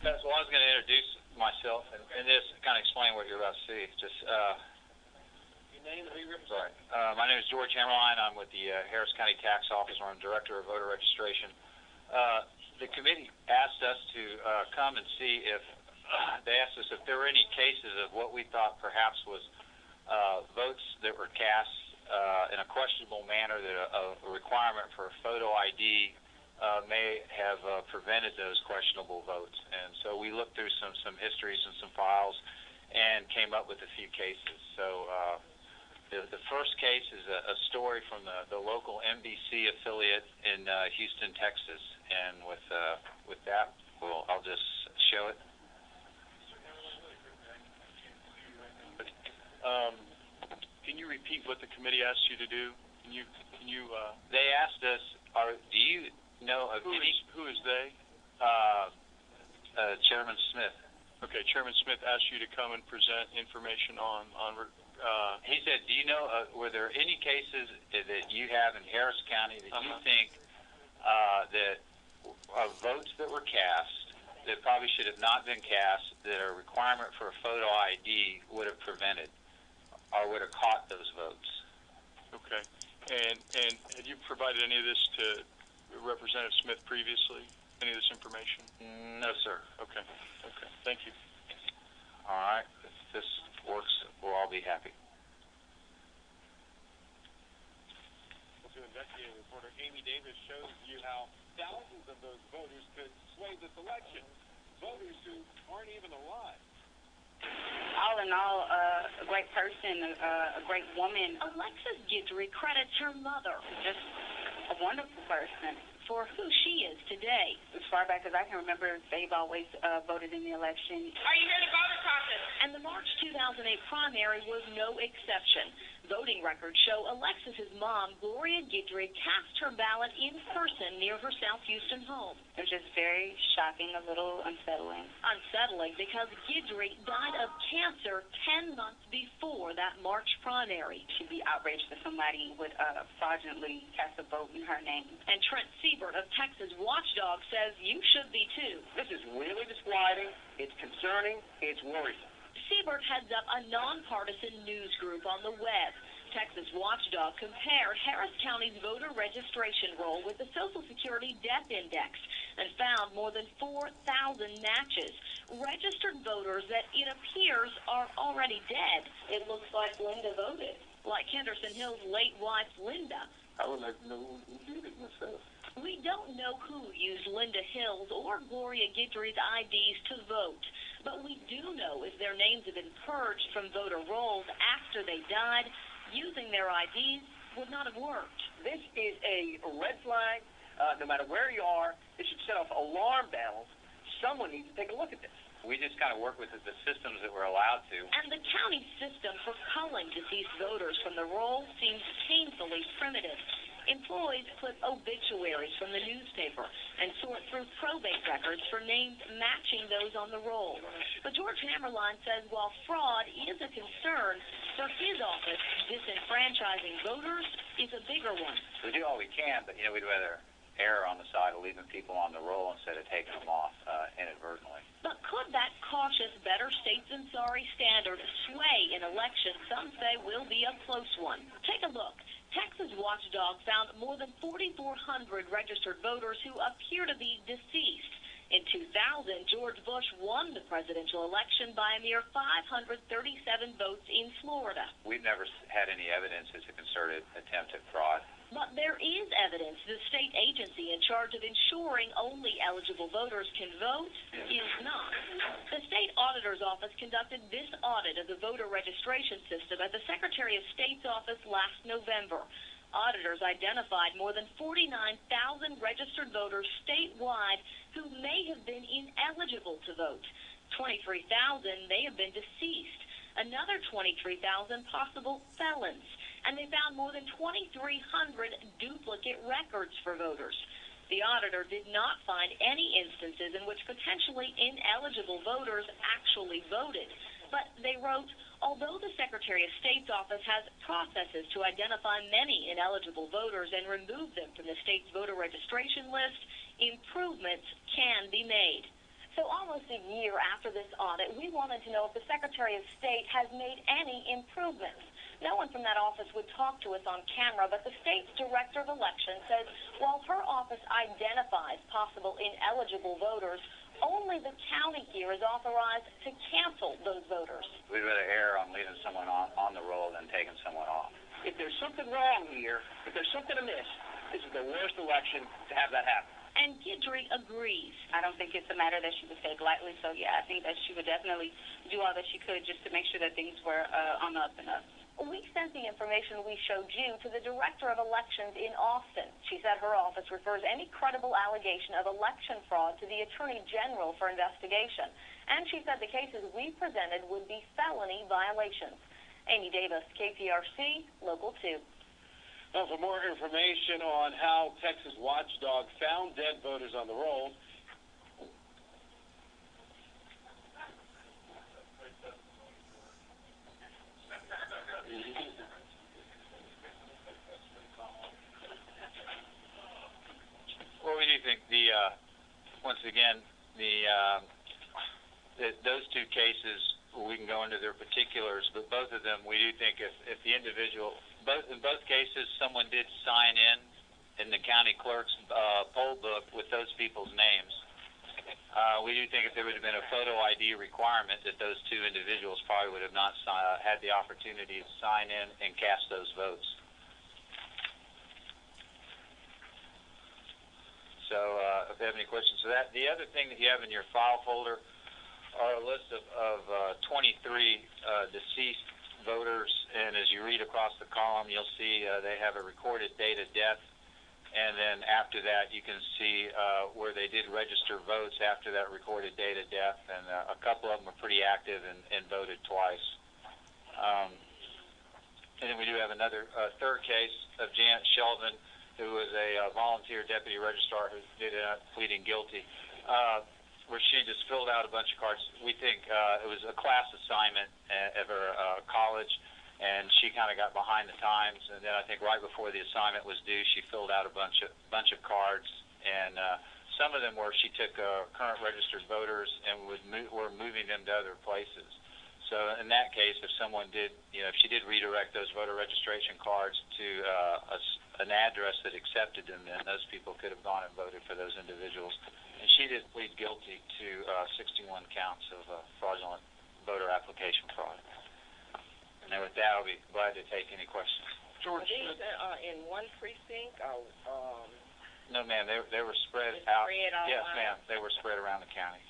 Well, I was going to introduce myself and just kind of explain what you're about to see. Just, your name and who you represent? sorry. My name is George Hammerlein. I'm with the Harris County Tax Office, where I'm Director of Voter Registration. The committee asked us to come and see if, they asked us if there were any cases of what we thought perhaps was votes that were cast in a questionable manner, that a requirement for a photo ID may have prevented those questionable votes. And so we looked through some histories and some files and came up with a few cases. So the first case is a story from the local NBC affiliate in Houston, Texas. And with that, I'll just show it. Can you repeat what the committee asked you to do? Can you? They asked us, do you know of any? Who is they? Chairman Smith. Okay, Chairman Smith asked you to come and present information on. He said, do you know, were there any cases that you have in Harris County that you think that votes that were cast that probably should have not been cast, that a requirement for a photo ID would have prevented or would have caught those votes? Okay. And had you provided any of this to Representative Smith previously? Any of this information? No, sir. Okay. Okay. Thank you. All right. If this works, we'll all be happy. Investigative reporter Amy Davis shows you how thousands of those voters could sway this election. Voters who aren't even alive. All in all, a great person, a great woman. Alexis Guidry credits her mother, Just a wonderful person. for who she is today. As far back as I can remember, they've always voted in the election. Are you here to vote or caucus? And the March 2008 primary was no exception. Voting records show Alexis's mom, Gloria Guidry, cast her ballot in person near her South Houston home. It was just very shocking, a little unsettling. Unsettling because Guidry died of cancer 10 months before that March primary. She'd be outraged that somebody would fraudulently cast a vote in her name. And Trent Siebert of Texas Watchdog says you should be too. This is really disquieting, it's concerning, it's worrisome. Siebert heads up a nonpartisan news group on the web. Texas Watchdog compared Harris County's voter registration roll with the Social Security Death Index and found more than 4,000 matches. Registered voters that it appears are already dead. It looks like Linda voted. Like Henderson Hill's late wife, Linda. I would like to know who did it myself. We don't know who used Linda Hill's or Gloria Guidry's IDs to vote, but we do know if their names have been purged from voter rolls after they died, using their IDs would not have worked. This is a red flag. No matter where you are, it should set off alarm bells. Someone needs to take a look at this. We just kind of work with the systems that we're allowed to. And the county system for culling deceased voters from the roll seems painfully primitive. Employees put obituaries from the newspaper and sort through probate records for names matching those on the roll. But George Hammerlein says while fraud is a concern, for his office, disenfranchising voters is a bigger one. We do all we can, but, we'd rather err on the side of leaving people on the roll instead of taking them off inadvertently. But could that cautious, better safe than sorry standard sway an election some say will be a close one? Take a look. Texas Watchdog found more than 4,400 registered voters who appear to be deceased. In 2000, George Bush won the presidential election by a mere 537 votes in Florida. We've never had any evidence it's a concerted attempt at fraud. But there is evidence the state agency in charge of ensuring only eligible voters can vote is not. The state auditor's office conducted this audit of the voter registration system at the Secretary of State's office last November. Auditors identified more than 49,000 registered voters statewide who may have been ineligible to vote. 23,000 may have been deceased. Another 23,000 possible felons. And they found more than 2,300 duplicate records for voters. The auditor did not find any instances in which potentially ineligible voters actually voted. But they wrote, although the Secretary of State's office has processes to identify many ineligible voters and remove them from the state's voter registration list, improvements can be made. So almost a year after this audit, we wanted to know if the Secretary of State has made any improvements. No one from that office would talk to us on camera, but the state's Director of Elections says while her office identifies possible ineligible voters, only the county here is authorized to cancel those voters. We'd rather err on leaving someone on the roll than taking someone off. If there's something wrong here, if there's something amiss, this is the worst election to have that happen. And Guidry agrees. I don't think it's a matter that she would take lightly, so yeah, I think that she would definitely do all that she could just to make sure that things were on the up and up. We sent the information we showed you to the Director of Elections in Austin. She said her office refers any credible allegation of election fraud to the Attorney General for investigation. And she said the cases we presented would be felony violations. Amy Davis, KPRC, Local 2. Now, for more information on how Texas Watchdog found dead voters on the rolls, Well, we do think once again, those two cases, we can go into their particulars, but both of them, we do think if the individual, in both cases, someone did sign in the county clerk's poll book with those people's names. We do think if there would have been a photo ID requirement, that those two individuals probably would have not had the opportunity to sign in and cast those votes. So if you have any questions for that. The other thing that you have in your file folder are a list of 23 deceased voters, and as you read across the column, you'll see they have a recorded date of death, and then after that you can see where they did register votes after that recorded date of death, and a couple of them are pretty active and voted twice. And then we do have another third case of Janet Sheldon, who was a volunteer deputy registrar who did pleading guilty, where she just filled out a bunch of cards. We think it was a class assignment at her college, and she kind of got behind the times. And then I think right before the assignment was due, she filled out a bunch of cards, and some of them were she took current registered voters and were moving them to other places. So in that case, if someone did, if she did redirect those voter registration cards to an address that accepted them, then those people could have gone and voted for those individuals. And she did plead guilty to 61 counts of fraudulent voter application fraud. And then with that, I'll be glad to take any questions. George, these in one precinct? No, ma'am. They were spread out. Yes, ma'am. They were spread around the county.